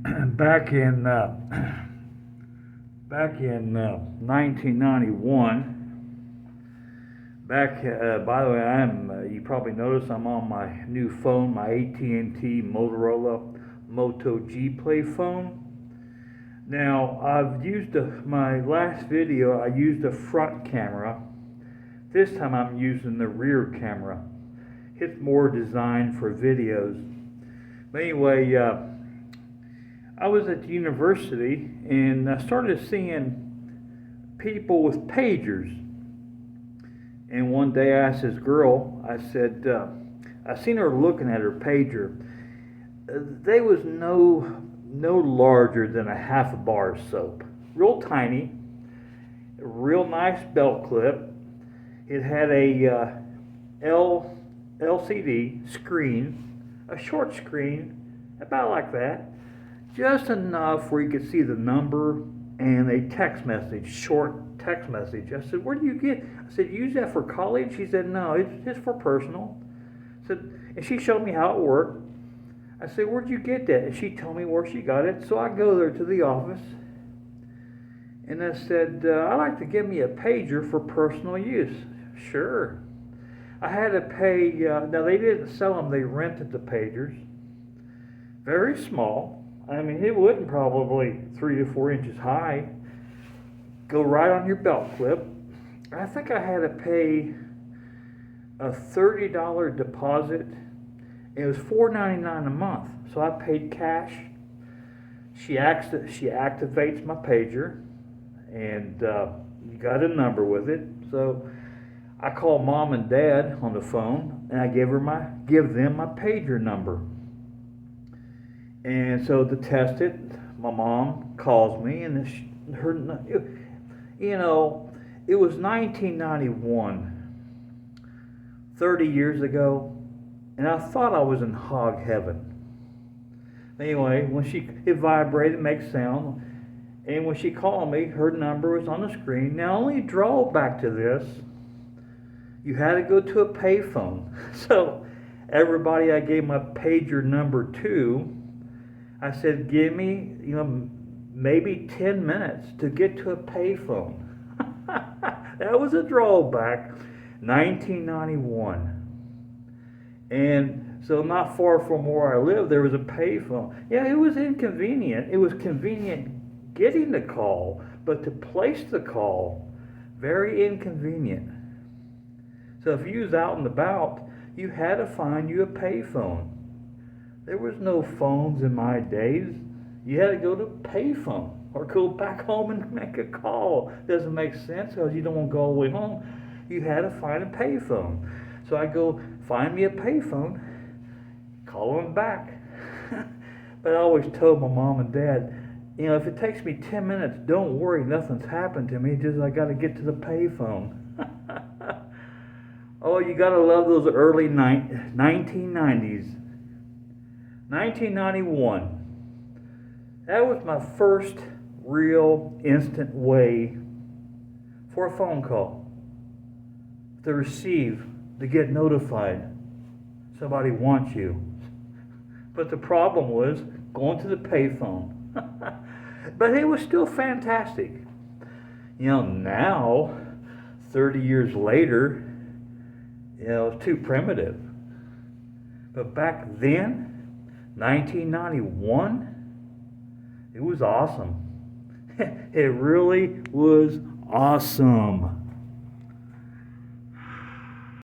back in 1991. By the way, you probably noticed I'm on my new phone, my AT&T Motorola Moto G Play phone. Now, I've used my last video, I used a front camera. This time I'm using the rear camera. It's more designed for videos. But anyway, I was at the university and I started seeing people with pagers. And one day I asked this girl, I said, I seen her looking at her pager. They was no larger than a half a bar of soap. Real tiny, real nice belt clip. It had a LCD screen, a short screen, about like that. Just enough where you could see the number and a text message, short text message. I said, where do you get? I said, you use that for college? She said, no, it's just for personal. I said, and she showed me how it worked. I said, where'd you get that? And she told me where she got it. So I go there to the office and I said, I'd like to give me a pager for personal use. Sure. I had to pay, now they didn't sell them, they rented the pagers. Very small. I mean, it wasn't probably 3 to 4 inches high. Go right on your belt clip. I think I had to pay a $30 deposit. It was $4.99 a month. So I paid cash. She activates my pager, and you got a number with it. So I call mom and dad on the phone, and I give them my pager number. And so to test it, my mom calls me, and it was 1991, 30 years ago, and I thought I was in hog heaven. Anyway, when it vibrated, makes sound, and when she called me, her number was on the screen. Now, only drawback to this, you had to go to a payphone. So everybody I gave my pager number to, I said, give me, maybe 10 minutes to get to a payphone. That was a drawback. 1991. And so not far from where I lived, there was a payphone. Yeah, it was inconvenient. It was convenient getting the call, but to place the call, very inconvenient. So if you was out and about, you had to find you a payphone. There was no phones in my days. You had to go to a payphone or go back home and make a call. Doesn't make sense because you don't want to go all the way home. You had to find a payphone. So I go find me a payphone, call them back. But I always told my mom and dad, if it takes me 10 minutes, don't worry, nothing's happened to me. Just I got to get to the payphone. Oh, you got to love those early 1990s. 1991. That was my first real instant way for a phone call. To receive, to get notified. Somebody wants you. But the problem was going to the payphone. But it was still fantastic. Now, 30 years later, it's too primitive. But back then, 1991, it was awesome. It really was awesome.